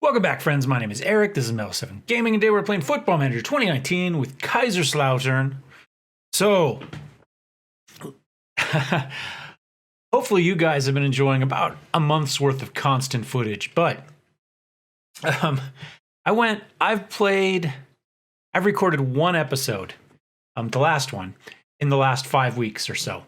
Welcome back, friends. My name is Eric. This is Mellowseven Gaming, and today we're playing Football Manager 2019 with Kaiserslautern. So, hopefully you guys have been enjoying about a month's worth of constant footage, but I've recorded one episode, the last one, in the last 5 weeks or so.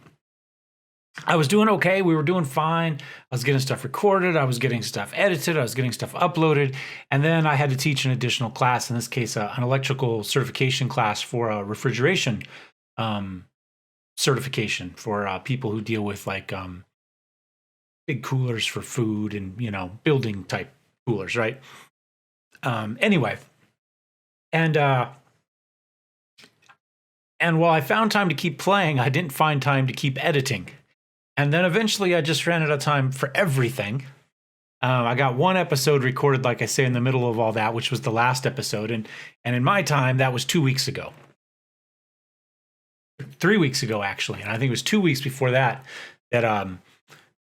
I was doing okay. We were doing fine. I was getting stuff recorded. I was getting stuff edited. I was getting stuff uploaded. And then I had to teach an additional class, in this case, an electrical certification class for a refrigeration certification for people who deal with like big coolers for food and, building type coolers, right? Anyway. And while I found time to keep playing, I didn't find time to keep editing. And then eventually I just ran out of time for everything. I got one episode recorded, like I say, in the middle of all that, which was the last episode. And in my time, that was 2 weeks ago. 3 weeks ago, actually. And I think it was 2 weeks before that I'd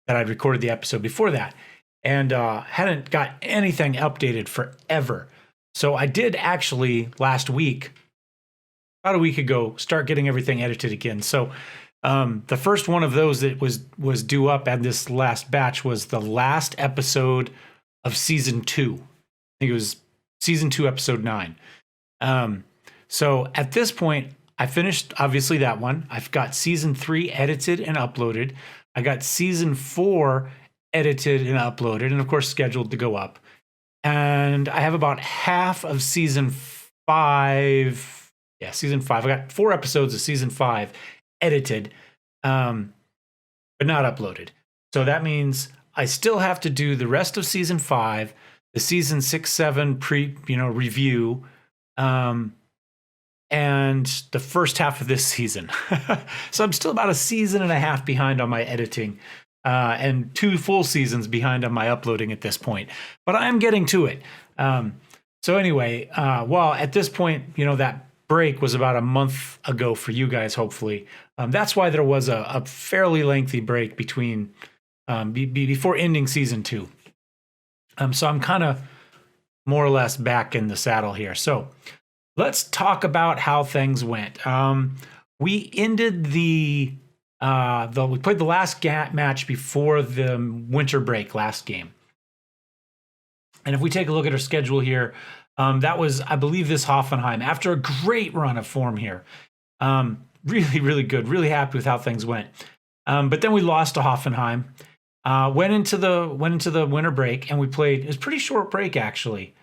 recorded the episode before that. And hadn't got anything updated forever. So I did actually last week, about a week ago, start getting everything edited again. So the first one of those that was due up at this last batch was the last episode of season 2. I think it was season 2, episode 9. So at this point, I finished obviously that one. I've got season 3 edited and uploaded. I got season 4 edited and uploaded, and of course scheduled to go up. And I have about half of season 5. Yeah, season 5. I got 4 episodes of season 5 edited, but not uploaded. So that means I still have to do the rest of season 5, the season 6, 7 review, and the first half of this season. So I'm still about a season and a half behind on my editing, and 2 full seasons behind on my uploading at this point. But I am getting to it. So anyway, well, at this point, that break was about a month ago for you guys, hopefully. That's why there was a fairly lengthy break between before ending season 2. So I'm kind of more or less back in the saddle here. So let's talk about how things went. We ended we played the last match before the winter break last game. And if we take a look at our schedule here, that was, I believe, this Hoffenheim after a great run of form here. Really, really good. Really happy with how things went. But then we lost to Hoffenheim. Went into the winter break, and we played. It was a pretty short break, actually.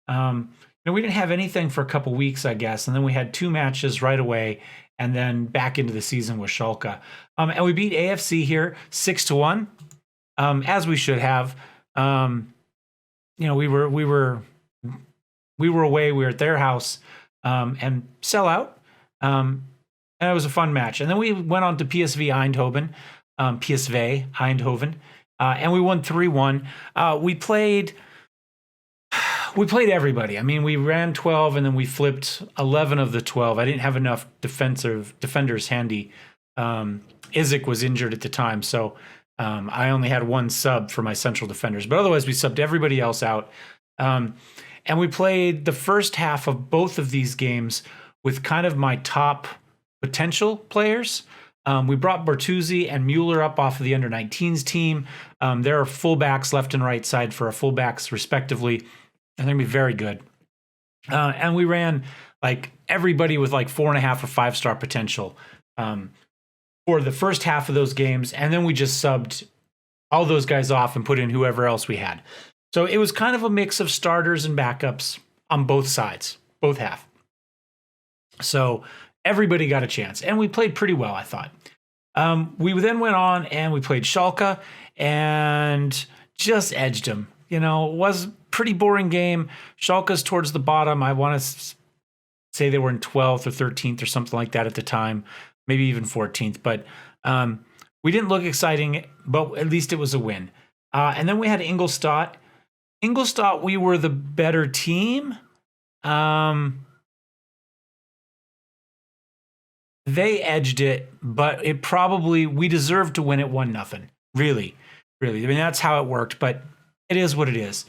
We didn't have anything for a couple weeks, I guess, and then we had 2 matches right away, and then back into the season with Schalke. And we beat AFC here 6-1, as we should have. We were away. We were at their house, and sell out. And it was a fun match. And then we went on to PSV Eindhoven, and we won 3-1. We played everybody. I mean, we ran 12, and then we flipped 11 of the 12. I didn't have enough defenders handy. Isaac was injured at the time, so I only had 1 sub for my central defenders. But otherwise, we subbed everybody else out. And we played the first half of both of these games with kind of my top potential players. We brought Bertuzzi and Mueller up off of the under-19s team. There are fullbacks left and right side for our fullbacks, respectively. And they're going to be very good. And we ran like everybody with like 4.5 or 5-star potential for the first half of those games. And then we just subbed all those guys off and put in whoever else we had. So it was kind of a mix of starters and backups on both sides, both half. So everybody got a chance, and we played pretty well, I thought. We then went on and we played Schalke and just edged them. It was a pretty boring game. Schalke's towards the bottom. I want to say they were in 12th or 13th or something like that at the time, maybe even 14th. But we didn't look exciting, but at least it was a win. And then we had Ingolstadt. Ingolstadt, we were the better team. They edged it, but we deserved to win it 1-0. Really. I mean, that's how it worked, but it is what it is.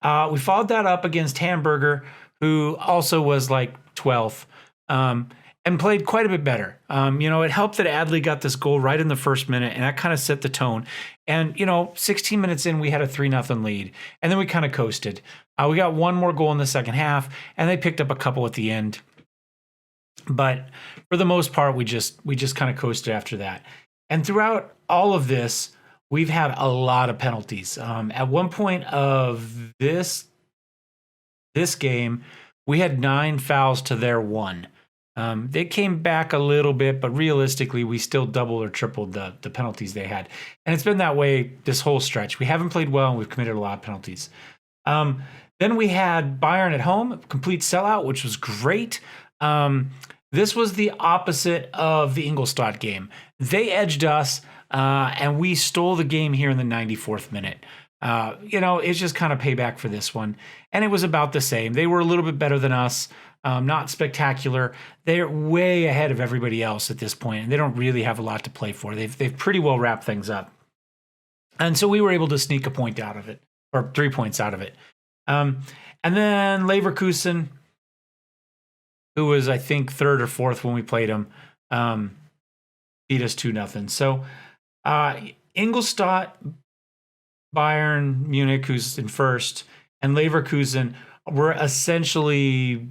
We followed that up against Hamburger, who also was like 12th, and played quite a bit better. It helped that Adley got this goal right in the first minute, and that kind of set the tone. And, 16 minutes in, we had a 3-0 lead, and then we kind of coasted. We got one more goal in the second half, and they picked up a couple at the end. But for the most part, we just kind of coasted after that. And throughout all of this, we've had a lot of penalties. At one point of this game, we had 9 fouls to their 1. They came back a little bit, but realistically, we still doubled or tripled the penalties they had. And it's been that way this whole stretch. We haven't played well, and we've committed a lot of penalties. Then we had Bayern at home, complete sellout, which was great. This was the opposite of the Ingolstadt game. They edged us, and we stole the game here in the 94th minute. It's just kind of payback for this one. And it was about the same. They were a little bit better than us. Not spectacular. They're way ahead of everybody else at this point, and they don't really have a lot to play for. They've pretty well wrapped things up. And so we were able to sneak a point out of it, or 3 points out of it. And then Leverkusen, who was, I think, 3rd or 4th when we played them, beat us 2-0. So Ingolstadt, Bayern Munich, who's in first, and Leverkusen were essentially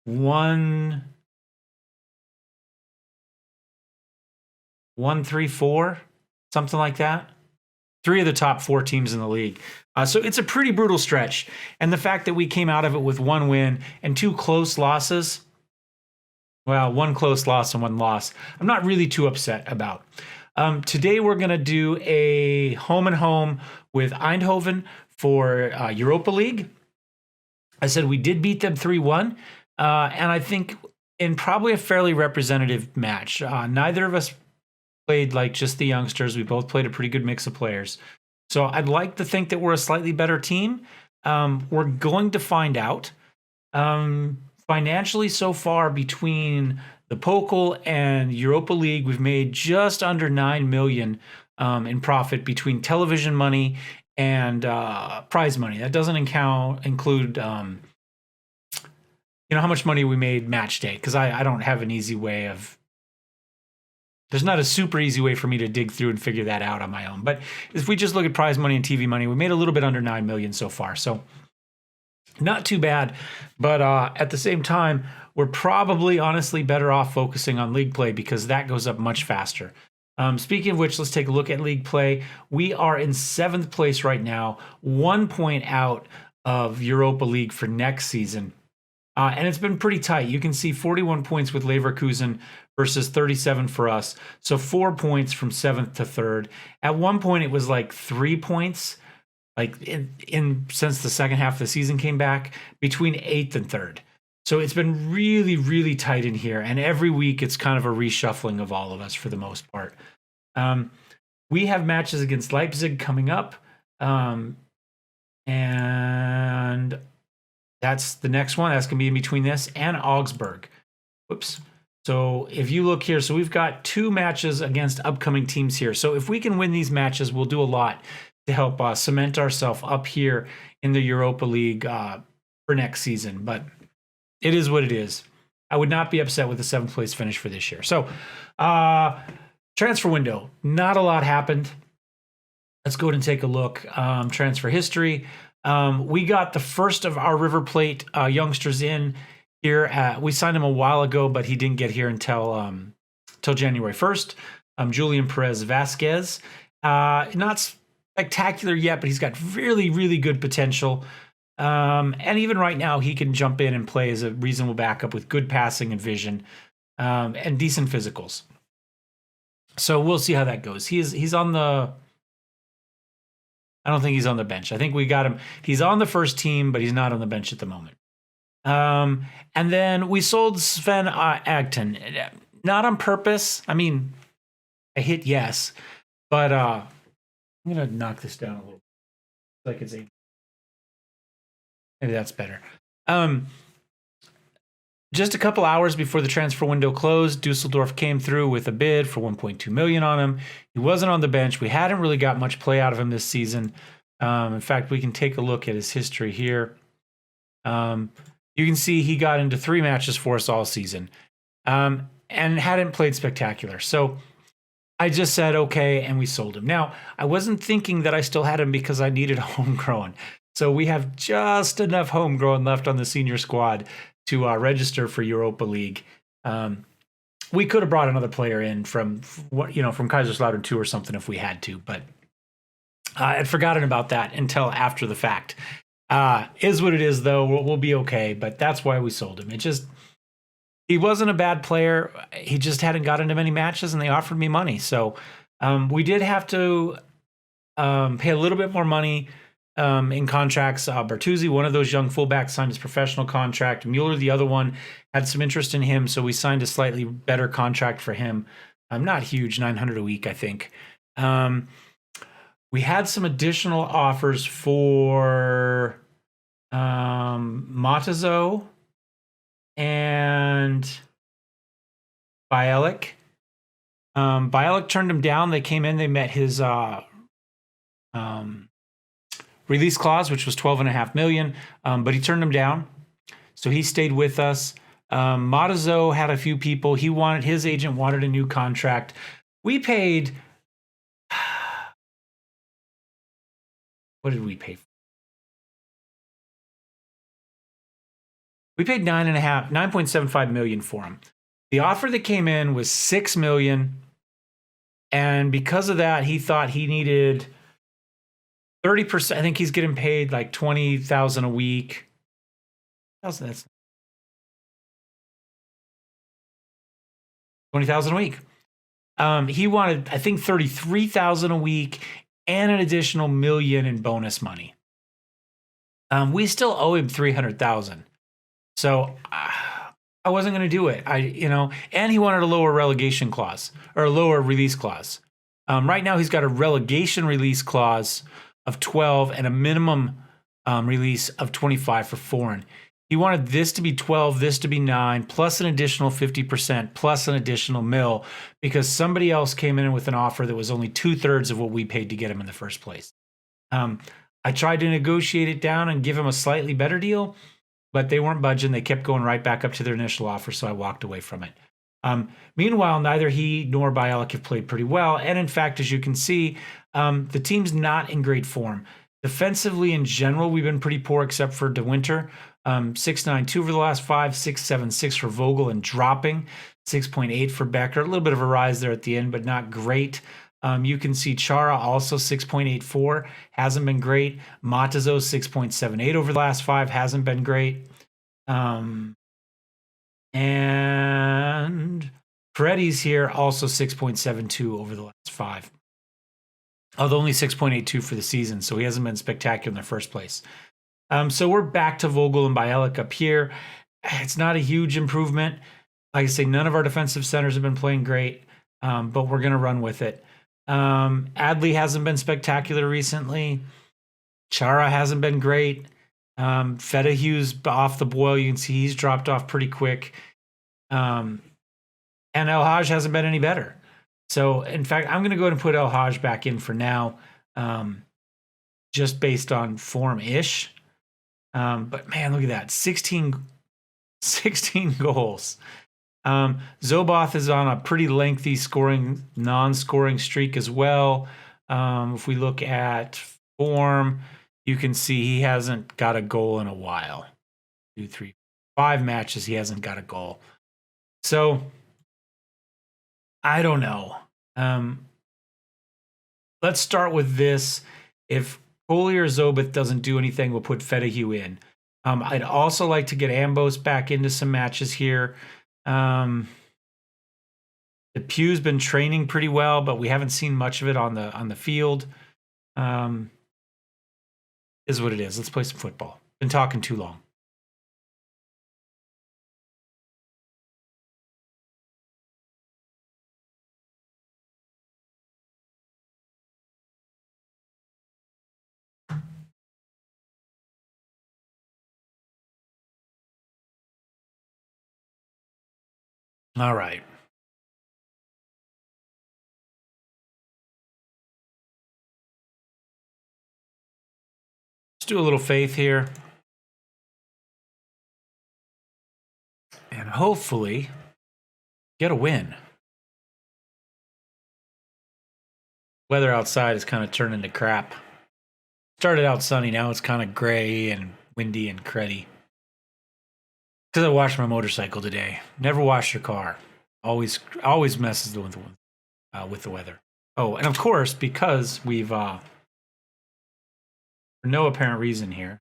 1-3-4, something like that. 3 of the top 4 teams in the league. So it's a pretty brutal stretch. And the fact that we came out of it with 1 win and 2 close losses, well, 1 close loss and 1 loss, I'm not really too upset about. Today we're going to do a home and home with Eindhoven for Europa League. I said we did beat them 3-1, and I think in probably a fairly representative match. Neither of us played like just the youngsters. We both played a pretty good mix of players. So I'd like to think that we're a slightly better team. We're going to find out. Financially, so far, between the Pokal and Europa League, we've made just under 9 million in profit between television money and prize money. That doesn't include how much money we made match day, because I don't have an easy way of. There's not a super easy way for me to dig through and figure that out on my own. But if we just look at prize money and TV money, we made a little bit under 9 million so far. So not too bad. But at the same time, we're probably honestly better off focusing on league play because that goes up much faster. Speaking of which, let's take a look at league play. We are in 7th place right now, 1 point out of Europa League for next season. And it's been pretty tight. You can see 41 points with Leverkusen versus 37 for us. So 4 points from 7th to 3rd. At one point, it was like 3 points, like since the second half of the season came back, between 8th and 3rd. So it's been really, really tight in here. And every week, it's kind of a reshuffling of all of us for the most part. We have matches against Leipzig coming up. And that's the next one. That's going to be in between this and Augsburg. Whoops. So if you look here, so we've got 2 matches against upcoming teams here. So if we can win these matches, we'll do a lot to help cement ourselves up here in the Europa League for next season. But it is what it is. I would not be upset with the 7th place finish for this year. So transfer window, not a lot happened. Let's go ahead and take a look. Transfer history. We got the first of our River Plate youngsters in here. We signed him a while ago, but he didn't get here until January 1st. Julian Perez Vasquez. Not spectacular yet, but he's got really, really good potential. And even right now, he can jump in and play as a reasonable backup with good passing and vision and decent physicals. So we'll see how that goes. He's on the... I don't think he's on the bench. I think we got him. He's on the first team, but he's not on the bench at the moment. And then we sold Sven Agton. Not on purpose. I mean, I hit yes, but I'm going to knock this down a little. Like it's maybe that's better. Just a couple hours before the transfer window closed, Dusseldorf came through with a bid for 1.2 million on him. He wasn't on the bench. We hadn't really got much play out of him this season. In fact, we can take a look at his history here. You can see he got into 3 matches for us all season, and hadn't played spectacular. So I just said, okay, and we sold him. Now, I wasn't thinking that I still had him because I needed homegrown. So we have just enough homegrown left on the senior squad to register for Europa League. We could have brought another player in from Kaiserslautern 2 or something if we had to, but I had forgotten about that until after the fact. Is what it is, though. We'll be okay, but that's why we sold him. He wasn't a bad player. He just hadn't gotten into many matches, and they offered me money. So we did have to pay a little bit more money in contracts. Bertuzzi, one of those young fullbacks, signed his professional contract. Mueller, the other one, had some interest in him, so we signed a slightly better contract for him. Not huge, $900 a week, I think. We had some additional offers for Matazo and Bielik. Bielik turned him down. They came in, they met his release clause, which was $12.5 million, but he turned him down. So he stayed with us. Matazo had a few people. His agent wanted a new contract. We paid, what did we pay for? We paid $9.75 million for him. The offer that came in was $6 million, and because of that, he thought he needed 30%. I think he's getting paid like $20,000 a week. That's $20,000 a week. He wanted, I think, $33,000 a week and an additional $1 million in bonus money. We still owe him $300,000. So I wasn't going to do it. And he wanted a lower relegation clause or a lower release clause. Right now he's got a relegation release clause of 12 and a minimum release of 25 for foreign. He wanted this to be 12, this to be 9, plus an additional 50%, plus an additional mil, because somebody else came in with an offer that was only 2/3 of what we paid to get him in the first place. I tried to negotiate it down and give him a slightly better deal, but they weren't budging. They kept going right back up to their initial offer, so I walked away from it. Meanwhile, neither he nor Bielik have played pretty well, and in fact, as you can see, the team's not in great form. Defensively, in general, we've been pretty poor except for De Winter. 6.92 over the last 5, 6.76 for Vogel, and dropping 6.8 for Becker. A little bit of a rise there at the end, but not great. You can see Chara also 6.84, hasn't been great. Matazo 6.78 over the last 5, hasn't been great. And Paredes here also 6.72 over the last 5. Although only 6.82 for the season, so he hasn't been spectacular in the first place. So we're back to Vogel and Bielik up here. It's not a huge improvement. Like I say, none of our defensive centers have been playing great, but we're going to run with it. Adley hasn't been spectacular recently. Chara hasn't been great. Fedahu's off the boil. You can see he's dropped off pretty quick. And El Haj hasn't been any better. So, in fact, I'm going to go ahead and put El Haj back in for now, just based on form-ish. But, man, look at that. 16 goals. Zoboth is on a pretty lengthy non-scoring streak as well. If we look at form, you can see he hasn't got a goal in a while. 2, 3, 5 matches, he hasn't got a goal. So, I don't know. Let's start with this. If Coley or Zoboth doesn't do anything, we'll put Fedahu in. I'd also like to get Ambos back into some matches here. The Pew's been training pretty well, but we haven't seen much of it on the field. Is what it is. Let's play some football. Been talking too long. All right. do a little faith here. And hopefully get a win. Weather outside is kind of turning to crap. Started out sunny, now it's kind of gray and windy and cruddy. Because I washed my motorcycle today. Never wash your car. Always messes with the weather. Oh, and of course, because we've for no apparent reason here.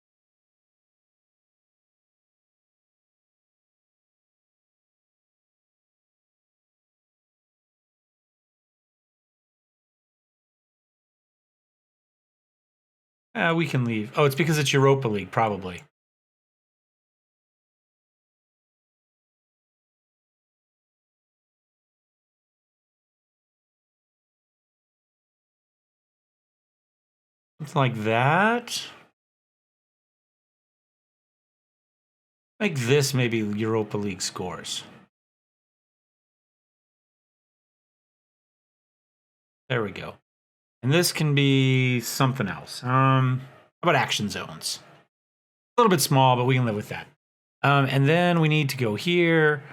We can leave. Oh, it's because it's Europa League, probably. Something like that. Like this, maybe Europa League scores. There we go. And this can be something else. How about action zones? A little bit small, but we can live with that. And then we need to go here.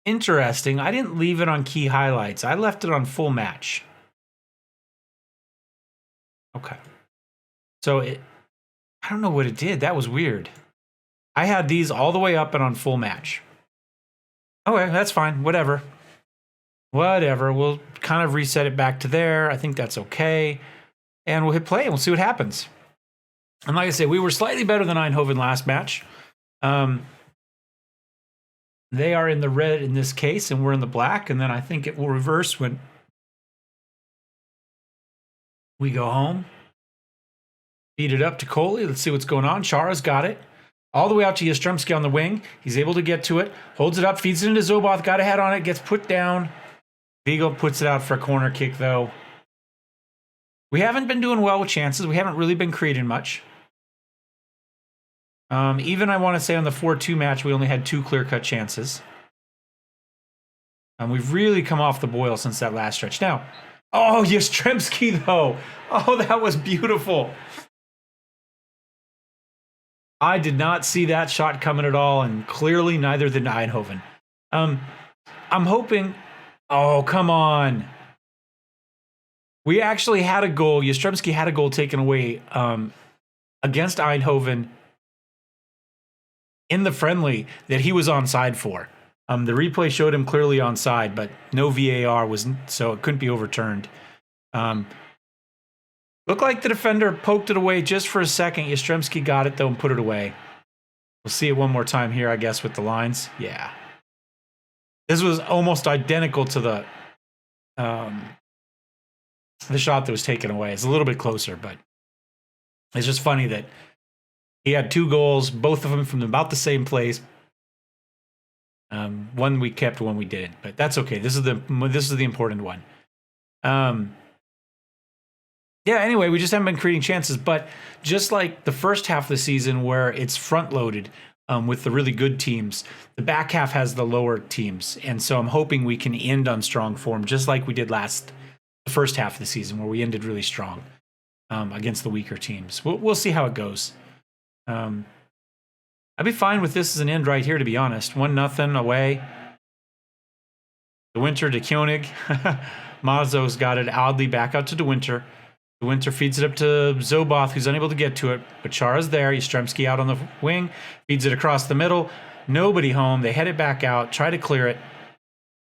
Interesting. I didn't leave it on key highlights. I left it on full match. Okay. So I don't know what it did. That was weird. I had these all the way up and on full match. Okay, that's fine. Whatever. We'll kind of reset it back to there. I think that's okay. And we'll hit play and we'll see what happens. And like I said, we were slightly better than Eindhoven last match. They are in the red in this case, and we're in the black. And then I think it will reverse when we go home. Feed it up to Coley. Let's see what's going on. Chara's got it. All the way out to Jastrzębski on the wing. He's able to get to it. Holds it up. Feeds it into Zoboth. Got a head on it. Gets put down. Vigo puts it out for a corner kick, though. We haven't been doing well with chances. We haven't really been creating much. Even I want to say on the 4-2 match, we only had 2 clear-cut chances. We've really come off the boil since that last stretch. Now, oh, Jastrzębski, though. Oh, that was beautiful. I did not see that shot coming at all, and clearly neither did Eindhoven. I'm hoping... Oh, come on. We actually had a goal. Jastrzębski had a goal taken away against Eindhoven in the friendly that he was onside for. The replay showed him clearly onside, but no VAR was, so it couldn't be overturned. Looked like the defender poked it away just for a second. Jastrzębski got it, though, and put it away. We'll see it one more time here, I guess, with the lines. Yeah. This was almost identical to the shot that was taken away. It's a little bit closer, but it's just funny that he had 2 goals, both of them from about the same place. One we kept, one we didn't, but that's okay. This is the important one. Yeah, anyway, we just haven't been creating chances, but just like the first half of the season where it's front-loaded with the really good teams, the back half has the lower teams, and so I'm hoping we can end on strong form, just like we did the first half of the season where we ended really strong against the weaker teams. We'll see how it goes. I'd be fine with this as an end right here, to be honest. 1-0 away. De Winter to Koenig. Mazzo's got it oddly back out to De Winter. De Winter feeds it up to Zoboth, who's unable to get to it. But Chara's there. Jastrzębski out on the wing. Feeds it across the middle. Nobody home. They head it back out. Try to clear it.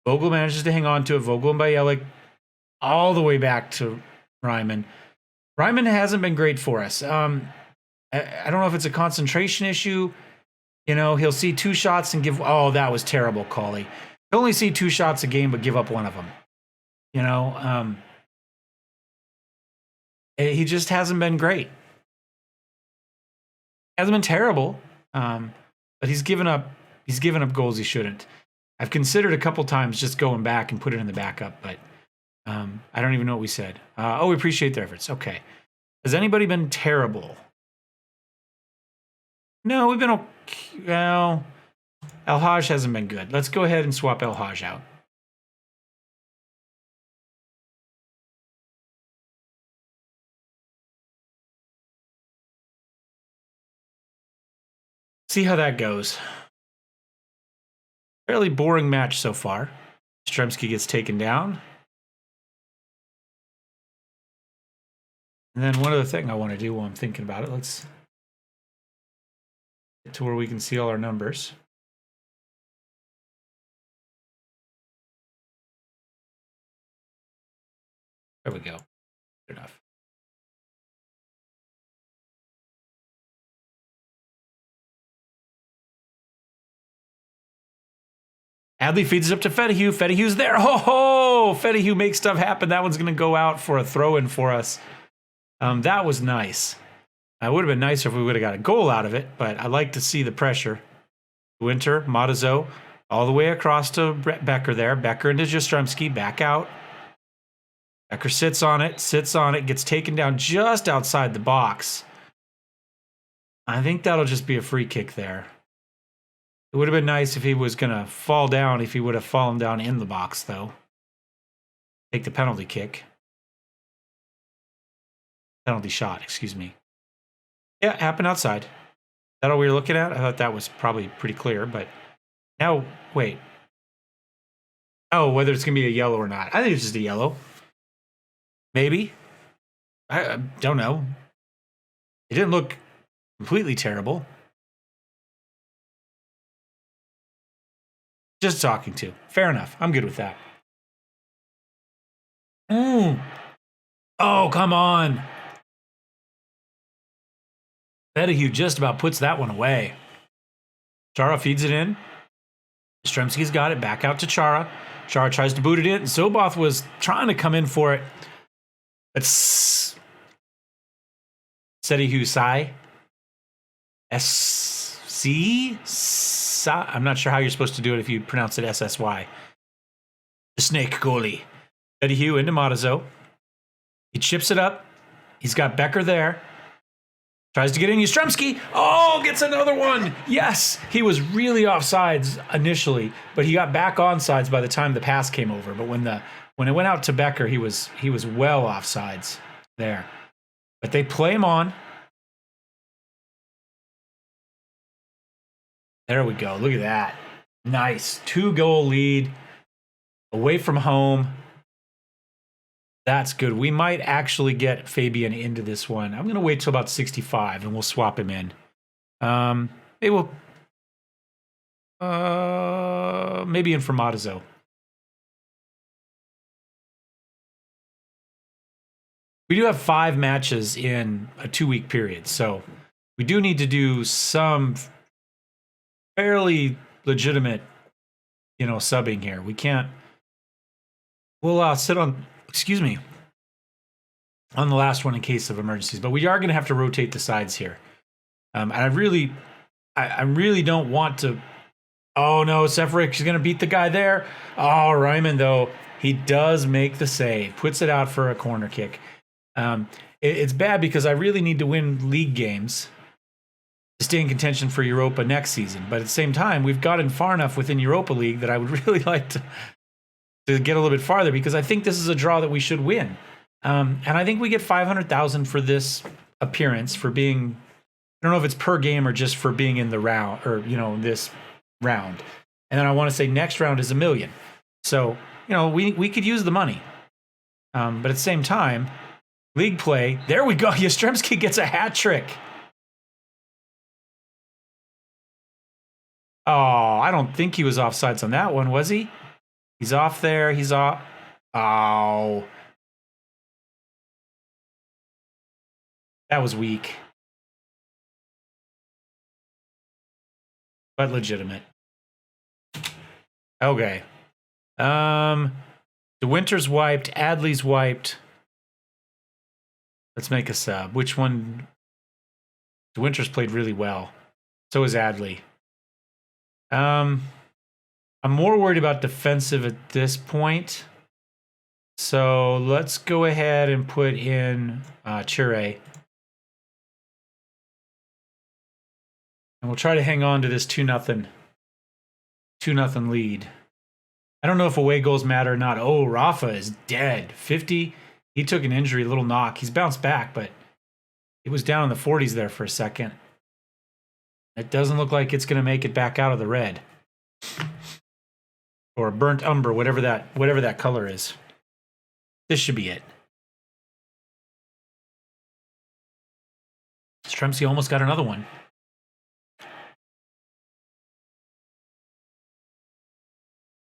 Vogel manages to hang on to it. Vogel and Bielik all the way back to Ryman. Ryman hasn't been great for us. I don't know if it's a concentration issue. You know, he'll see 2 shots and give... Oh, that was terrible, Cauley. He'll only see 2 shots a game, but give up one of them. You know, he just hasn't been great. Hasn't been terrible, but he's given up goals he shouldn't. I've considered a couple times just going back and put it in the backup, but I don't even know what we said. We appreciate their efforts. Okay. Has anybody been terrible? No, we've been okay. Well, El Haj hasn't been good. Let's go ahead and swap El Haj out. See how that goes. Fairly boring match so far. Stremski gets taken down. And then one other thing I want to do while I'm thinking about it, let's get to where we can see all our numbers. There we go. Good enough. Adley feeds it up to Fedihue. Fedihue's there. Ho ho! Fedihue makes stuff happen. That one's going to go out for a throw-in for us. That was nice. It would have been nicer if we would have got a goal out of it, but I like to see the pressure. Winter, Matazo, all the way across to Becker there. Becker into Jastrzemski, back out. Becker sits on it, gets taken down just outside the box. I think that'll just be a free kick there. It would have been nice if he was going to fall down, if he would have fallen down in the box, though. Take the penalty kick. Penalty shot, excuse me. Yeah, happened outside. Is that all we were looking at? I thought that was probably pretty clear, but now, wait. Oh, whether it's going to be a yellow or not. I think it's just a yellow. Maybe. I don't know. It didn't look completely terrible. Just talking to. Fair enough. I'm good with that. Oh, come on. Fedihue just about puts that one away. Chara feeds it in. Stremski's got it. Back out to Chara. Chara tries to boot it in. Zoboth was trying to come in for it. But Fedihue Sai. S-C? I'm not sure how you're supposed to do it if you pronounce it S-S-Y. The snake goalie. Fedihue into Matazo. He chips it up. He's got Becker there. Tries to get in. Jastrzemski. Oh, gets another one. Yes. He was really offsides initially, but he got back onsides by the time the pass came over. But when it went out to Becker, he was well offsides there. But they play him on. There we go. Look at that. Nice. 2-goal lead. Away from home. That's good. We might actually get Fabian into this one. I'm going to wait till about 65 and we'll swap him in. Maybe we'll maybe in for Matazo. We do have 5 matches in a 2-week period, so we do need to do some fairly legitimate, subbing here. We can't. We'll sit on. Excuse me, on the last one in case of emergencies. But we are going to have to rotate the sides here. And I really don't want to. Oh, no, Seferik is going to beat the guy there. Oh, Ryman, though, he does make the save. Puts it out for a corner kick. It's bad because I really need to win league games to stay in contention for Europa next season. But at the same time, we've gotten far enough within Europa League that I would really like to get a little bit farther because I think this is a draw that we should win. And I think we get 500,000 for this appearance for being, I don't know if it's per game or just for being in the round or, this round. And then I want to say next round is $1 million. So, we could use the money. But at the same time, league play, there we go. Jastrzemski gets a hat trick. Oh, I don't think he was offsides on that one, was he? He's off there. He's off. Oh. That was weak. But legitimate. Okay. The Winter's wiped. Adley's wiped. Let's make a sub. Which one? The Winter's played really well. So is Adley. I'm more worried about defensive at this point. So let's go ahead and put in Chire. And we'll try to hang on to this 2-0 lead. I don't know if away goals matter or not. Oh, Rafa is dead. 50. He took an injury, a little knock. He's bounced back, but it was down in the 40s there for a second. It doesn't look like it's going to make it back out of the red. Or burnt umber, whatever that color is. This should be it. Stremsky almost got another one.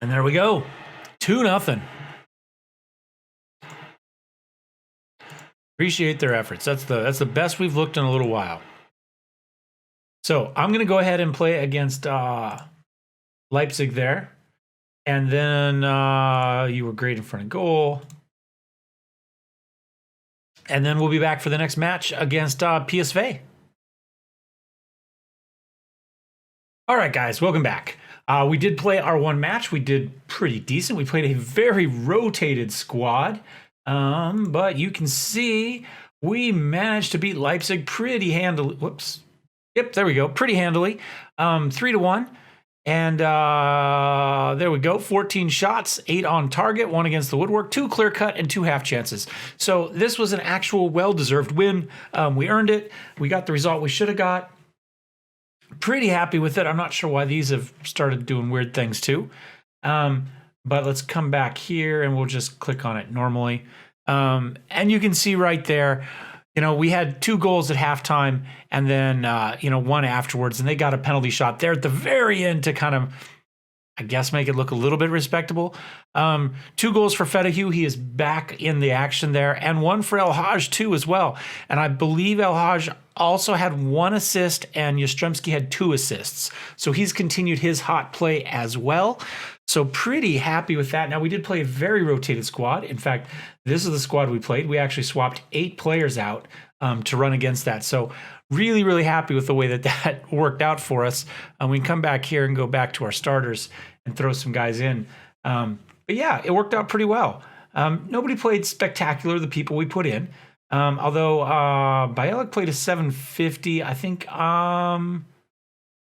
And there we go. 2-0. Appreciate their efforts. That's the best we've looked in a little while. So I'm going to go ahead and play against Leipzig there. And then you were great in front of goal. And then we'll be back for the next match against PSV. All right, guys, welcome back. We did play our one match. We did pretty decent. We played a very rotated squad. But you can see we managed to beat Leipzig pretty handily. Whoops. Yep, there we go. Pretty handily. 3-1. And there we go. 14 shots, 8 on target, 1 against the woodwork, 2 clear cut, and 2 half chances. So this was an actual well-deserved win. We earned it. We got the result we should have got. Pretty happy with it. I'm not sure why these have started doing weird things too. But let's come back here and we'll just click on it normally. And you can see right there, we had 2 goals at halftime and then, 1 afterwards, and they got a penalty shot there at the very end to kind of, I guess, make it look a little bit respectable. 2 goals for Fedahue. He is back in the action there, and 1 for El Haj too as well. And I believe El Haj also had 1 assist and Jastrzębski had 2 assists. So he's continued his hot play as well. So pretty happy with that. Now, we did play a very rotated squad. In fact, this is the squad we played. We actually swapped 8 players out to run against that. So really, really happy with the way that worked out for us. We can come back here and go back to our starters and throw some guys in. But yeah, it worked out pretty well. Nobody played spectacular, the people we put in. Although Bielik played a 750. I think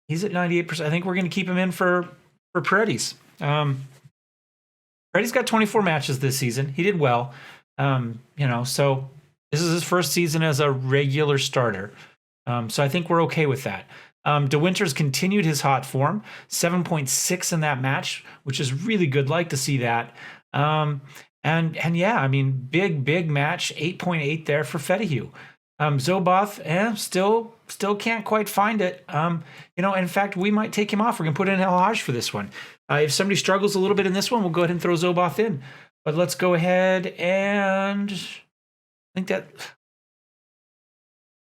he's at 98%. I think we're going to keep him in for Paredes. Paredes got 24 matches this season. He did well. So this is his first season as a regular starter. So I think we're okay with that. De Winter's continued his hot form, 7.6 in that match, which is really good. Like to see that. And yeah, I mean, big match, 8.8 there for Fedahue. Zoboth, still can't quite find it. In fact, we might take him off. We're going to put in El Haj for this one. If somebody struggles a little bit in this one, we'll go ahead and throw Zoboth in. But let's go ahead and I think that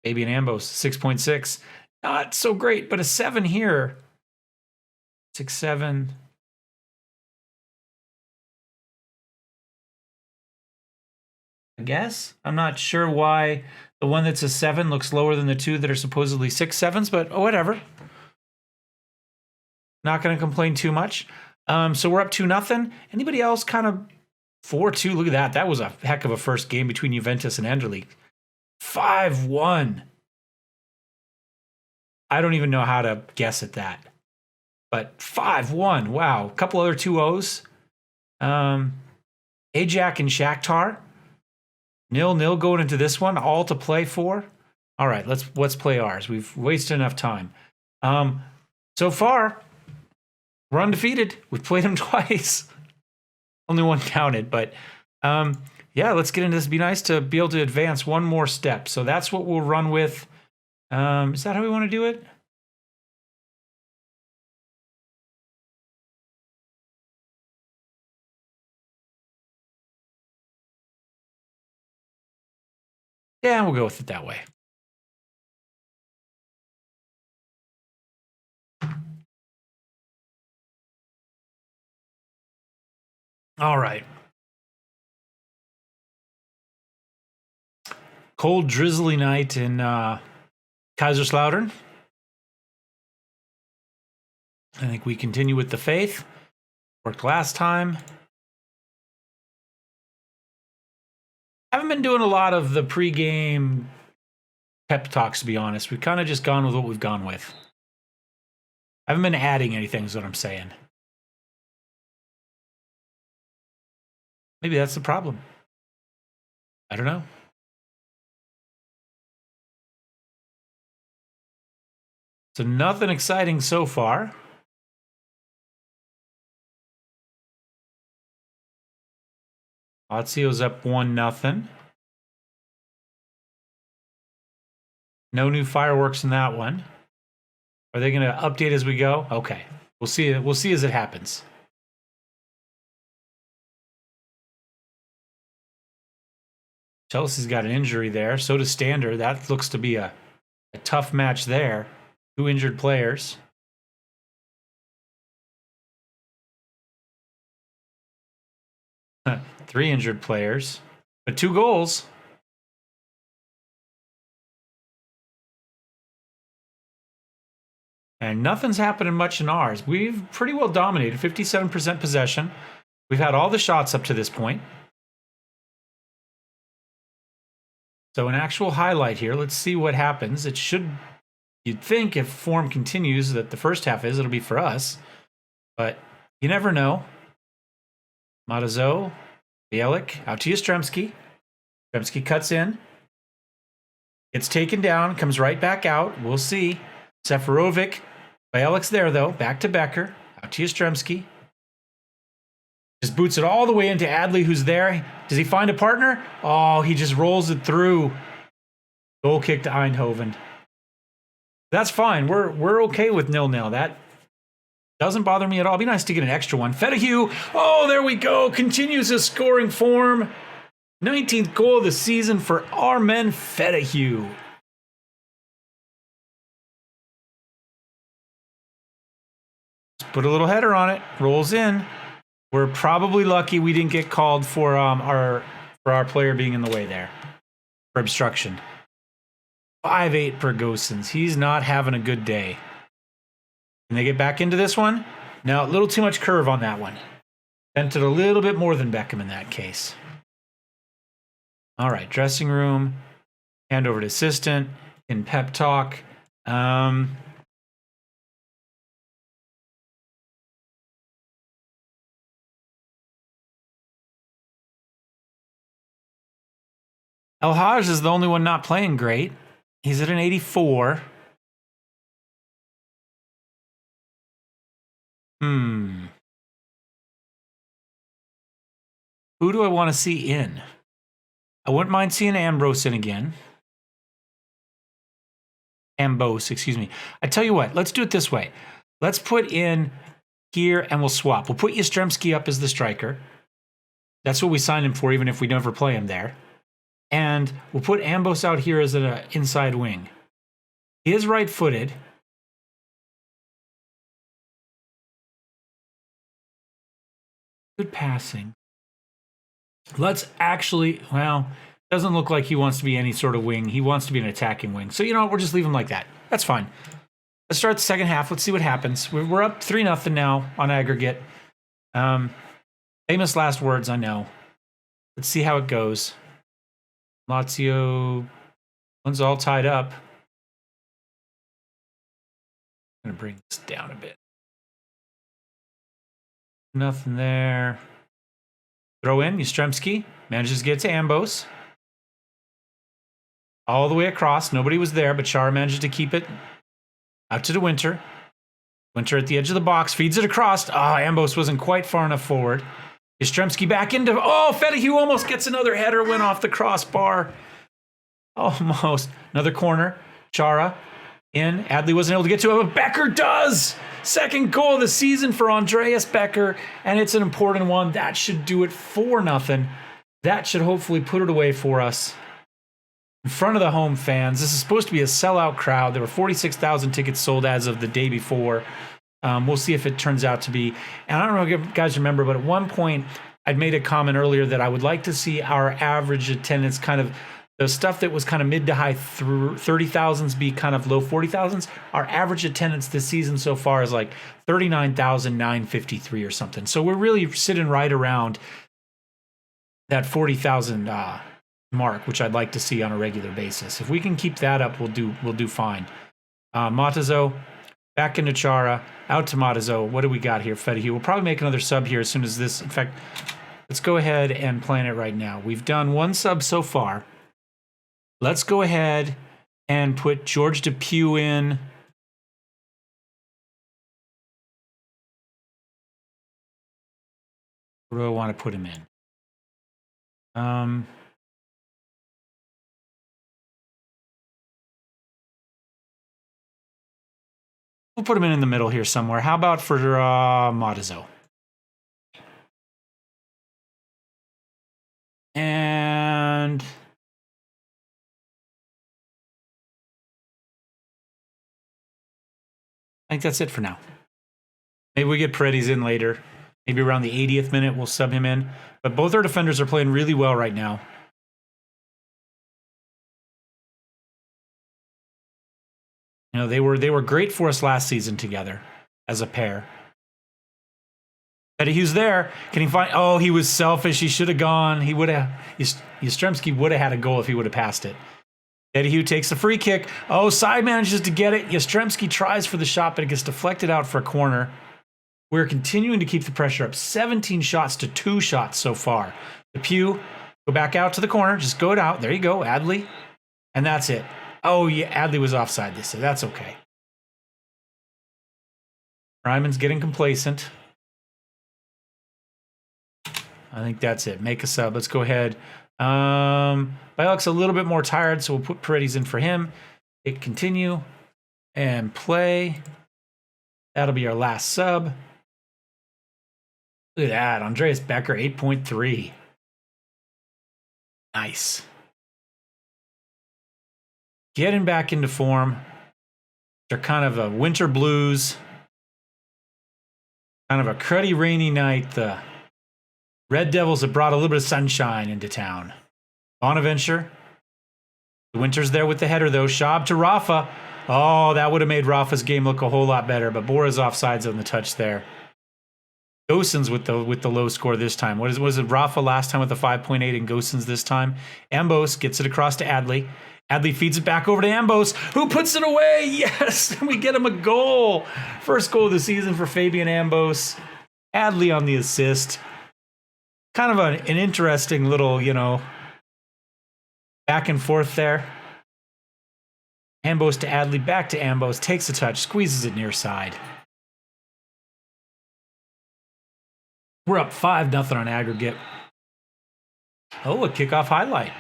Baby and Ambos, 6.6. Not so great, but a 7 here. 6, 7. I guess. I'm not sure why the one that's a 7 looks lower than the 2 that are supposedly 6 7s, but whatever. Not going to complain too much. So we're up 2-0. Anybody else kind of 4-2? Look at that. That was a heck of a first game between Juventus and Anderlecht. 5-1. I don't even know how to guess at that. But 5-1. Wow. A couple other 2-0s. Ajak and Shakhtar. 0-0 going into this one. All to play for. All right, let's play ours. We've wasted enough time. So far, we're undefeated. We've played them twice. Only 1 counted, but yeah, let's get into this. It'd be nice to be able to advance 1 more step. So that's what we'll run with. Is that how we want to do it? Yeah, we'll go with it that way. All right. Cold, drizzly night in Kaiserslautern. I think we continue with the faith. Worked last time. Haven't been doing a lot of the pregame pep talks, to be honest. We've kind of just gone with what we've gone with. I haven't been adding anything, is what I'm saying. Maybe that's the problem. I don't know. So nothing exciting so far. Lazio's up 1-0. No new fireworks in that one. Are they going to update as we go? Okay. We'll see. We'll see as it happens. Chelsea's got an injury there. So does Standard. That looks to be a tough match there. 2 injured players. Three injured players. But 2 goals. And nothing's happening much in ours. We've pretty well dominated. 57% possession. We've had all the shots up to this point. So an actual highlight here. Let's see what happens. It should, you'd think if form continues that the first half is, it'll be for us. But you never know. Matazo, Bielik, out to Yastrzemski. Yastrzemski cuts in. Gets taken down, comes right back out. We'll see. Seferovic. Bielik's there, though. Back to Becker. Out to Yastrzemski. Just boots it all the way into Adley, who's there. Does he find a partner? Oh, he just rolls it through. Goal kick to Eindhoven. That's fine. We're okay with 0-0. That doesn't bother me at all. It'd be nice to get an extra one. Fetahue. Oh, there we go. Continues his scoring form. 19th goal of the season for our men, Fetahue. Put a little header on it. Rolls in. We're probably lucky we didn't get called for our player being in the way there. For obstruction. 5'8" per Gosens. He's not having a good day. Can they get back into this one? No, a little too much curve on that one. Bent it a little bit more than Beckham in that case. All right, dressing room. Hand over to assistant. In pep talk. El Haj is the only one not playing great. He's at an 84. Who do I want to see in? I wouldn't mind seeing Ambrose in again. Ambose, excuse me. I tell you what, let's do it this way. Let's put in here and we'll swap. We'll put Yastrzemski up as the striker. That's what we signed him for, even if we never play him there. And we'll put Ambos out here as an inside wing. He is right-footed. Good passing. Let's actually, well, doesn't look like he wants to be any sort of wing. He wants to be an attacking wing. So, you know what? We'll just leave him like that. That's fine. Let's start the second half. Let's see what happens. We're up 3-0 now on aggregate. Famous last words, I know. Let's see how it goes. Lazio, one's all tied up. I'm going to bring this down a bit. Nothing there. Throw in, Yastrzemski. Manages to get to Ambos. All the way across. Nobody was there, but Chara managed to keep it out to the Winter. Winter at the edge of the box. Feeds it across. Ambos wasn't quite far enough forward. Yastrzemski back into... Oh, Fetahue almost gets another header. Went off the crossbar. Almost. Another corner. Chara in. Adley wasn't able to get to it, but Becker does! Second goal of the season for Andreas Becker, and it's an important one. That should do it 4-0. That should hopefully put it away for us. In front of the home fans. This is supposed to be a sellout crowd. There were 46,000 tickets sold as of the day before. We'll see if it turns out to be. And I don't know if you guys remember, but at one point I'd made a comment earlier that I would like to see our average attendance kind of, the stuff that was kind of mid to high 30,000s be kind of low 40,000s. Our average attendance this season so far is like 39,953 or something. So we're really sitting right around that 40,000 mark, which I'd like to see on a regular basis. If we can keep that up, we'll do fine. Matazo. Back into Chara, out to Matazo. What do we got here, Fetahue? We'll probably make another sub here as soon as this. In fact, let's go ahead and plan it right now. We've done one sub so far. Let's go ahead and put George Depew in. Who do I want to put him in? We'll put him in the middle here somewhere. How about for Matazo? And I think that's it for now. Maybe we get Paredes in later. Maybe around the 80th minute, we'll sub him in. But both our defenders are playing really well right now. You know, they were great for us last season together as a pair. Pettihue's there. Can he find? Oh, he was selfish. He should have gone. He would have. Yastrzemski would have had a goal if he would have passed it. Petihue takes the free kick. Oh, side manages to get it. Yastrzemski tries for the shot, but it gets deflected out for a corner. We're continuing to keep the pressure up. 17 shots to 2 shots so far. The Pew, go back out to the corner. Just go it out. There you go, Adley. And that's it. Oh, yeah, Adley was offside this, so that's okay. Ryman's getting complacent. I think that's it. Make a sub. Let's go ahead. Bialik's a little bit more tired, so we'll put Paredes in for him. Hit continue and play. That'll be our last sub. Look at that. Andreas Becker, 8.3. Nice. Getting back into form. They're kind of a winter blues. Kind of a cruddy, rainy night. The Red Devils have brought a little bit of sunshine into town. Bonaventure. The Winter's there with the header, though. Schaub to Rafa. Oh, that would have made Rafa's game look a whole lot better, but Bora's offsides on the touch there. Gosens with the low score this time. Was it Rafa last time with the 5.8 and Gosens this time? Ambos gets it across to Adley. Adley feeds it back over to Ambos, who puts it away. Yes, we get him a goal. First goal of the season for Fabian Ambos. Adley on the assist. Kind of an interesting little, you know, back and forth there. Ambos to Adley, back to Ambos, takes a touch, squeezes it near side. We're up 5-0 on aggregate. Oh, a kickoff highlight.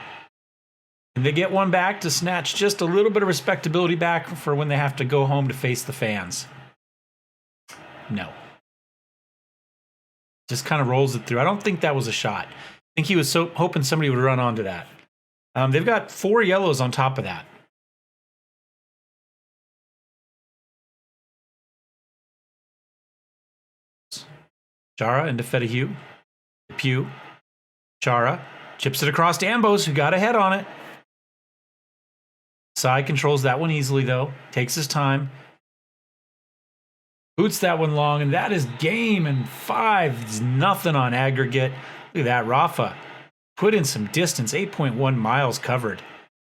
Can they get one back to snatch just a little bit of respectability back for when they have to go home to face the fans? No. Just kind of rolls it through. I don't think that was a shot. I think he was hoping somebody would run onto that. They've got 4 yellows on top of that. Chara into Fetihue. Pew. Chara chips it across to Ambos, who got ahead on it. Side controls that one easily, though. Takes his time. Boots that one long, and that is game and 5-0 on aggregate. Look at that, Rafa. Put in some distance, 8.1 miles covered.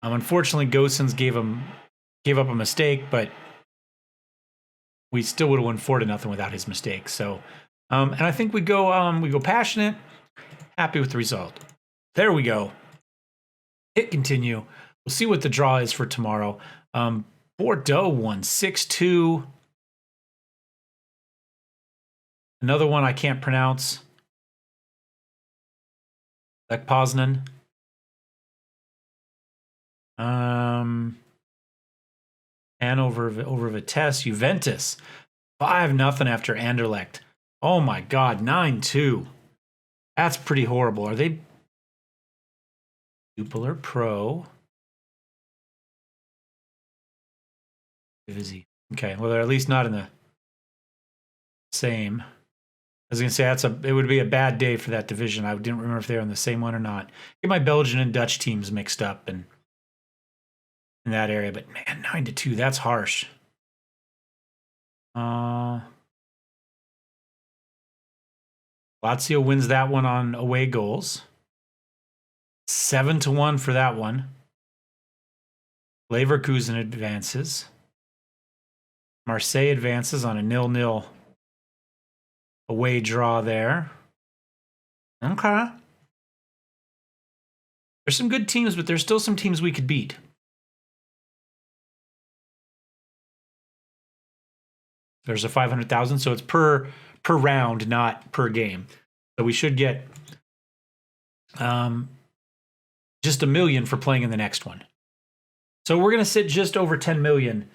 Unfortunately, Gosens gave up a mistake, but we still would have won 4-0 without his mistake. So, and I think we go passionate, happy with the result. There we go. Hit continue. We'll see what the draw is for tomorrow. Bordeaux won 6-2. Another one I can't pronounce. Lech Poznan. Hanover over Vitesse. Juventus 5-0 after Anderlecht. Oh my God, 9-2. That's pretty horrible. Are they Jupiler Pro? Divisie. Okay, well they're at least not in the same. I was gonna say it would be a bad day for that division. I didn't remember if they were in the same one or not. Get my Belgian and Dutch teams mixed up and in that area, but man, 9-2, that's harsh. Lazio wins that one on away goals. 7-1 for that one. Leverkusen advances. Marseille advances on a 0-0 away draw there. Okay. There's some good teams, but there's still some teams we could beat. There's a 500,000, so it's per round, not per game. So we should get just $1 million for playing in the next one. So we're going to sit just over 10 million,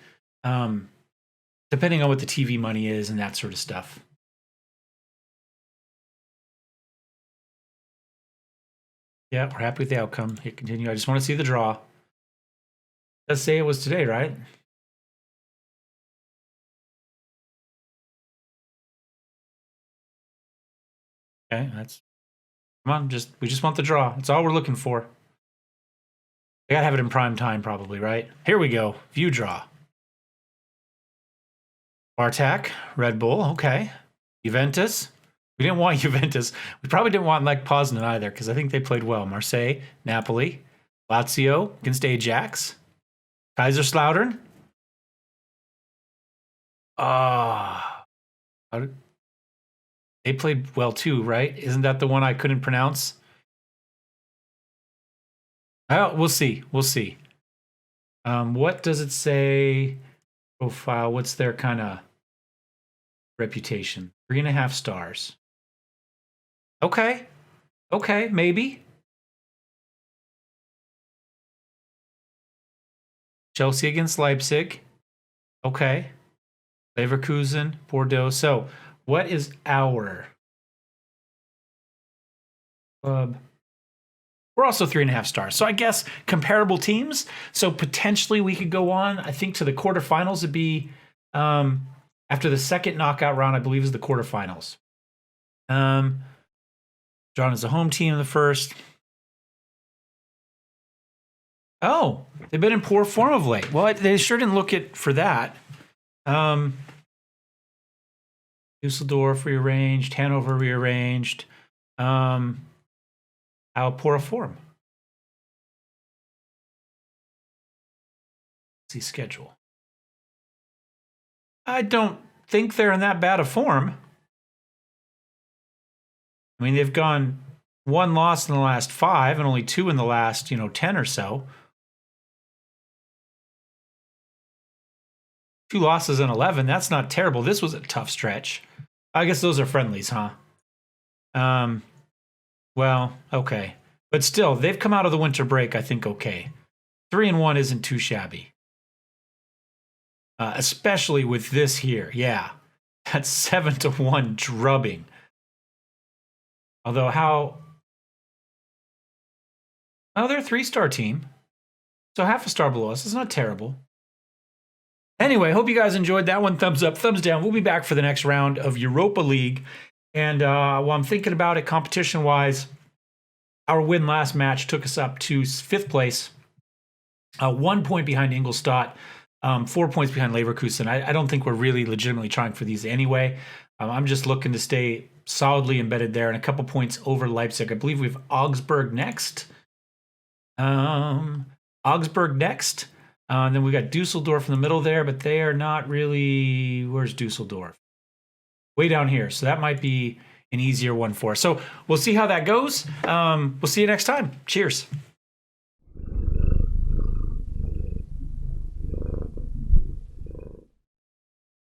depending on what the TV money is and that sort of stuff. Yeah, we're happy with the outcome. Hit continue. I just want to see the draw. Let's say it was today, right? Okay, that's come on. We just want the draw. That's all we're looking for. I gotta have it in prime time, probably, right? Here we go. View draw. Spartak, Red Bull. Okay, Juventus. We didn't want Juventus. We probably didn't want Lech Poznan either because I think they played well. Marseille, Napoli, Lazio against Ajax, Kaiserslautern. They played well too, right? Isn't that the one I couldn't pronounce? Oh, we'll see. We'll see. What does it say? Profile. What's their kind of reputation? 3.5 stars. Okay. Okay, maybe. Chelsea against Leipzig. Okay. Leverkusen, Bordeaux. So, what is our club? We're also 3.5 stars. So I guess comparable teams. So potentially we could go on, I think, to the quarterfinals. It'd be after the second knockout round, I believe, is the quarterfinals. Drawn as a home team in the first. Oh, they've been in poor form of late. Well, they sure didn't look it for that. Dusseldorf rearranged, Hanover rearranged. How poor a form? Let's see schedule. I don't think they're in that bad a form. I mean, they've gone 1 loss in the last 5 and only 2 in the last, 10 or so. 2 losses in 11. That's not terrible. This was a tough stretch. I guess those are friendlies, huh? Well, okay. But still, they've come out of the winter break, I think, okay. 3-1 isn't too shabby. Especially with this here. Yeah. That's 7-1 drubbing. Although they're a 3-star team. So half a star below us. It's not terrible. Anyway, hope you guys enjoyed that one. Thumbs up, thumbs down. We'll be back for the next round of Europa League. And while I'm thinking about it competition-wise, our win last match took us up to 5th place. 1 point behind Ingolstadt, 4 points behind Leverkusen. I don't think we're really legitimately trying for these anyway. I'm just looking to stay solidly embedded there and a couple points over Leipzig. I believe we have Augsburg next. Augsburg next. And then we got Dusseldorf in the middle there, but they are not really... Where's Dusseldorf? Way down here. So that might be an easier one for us. So we'll see how that goes. We'll see you next time. Cheers.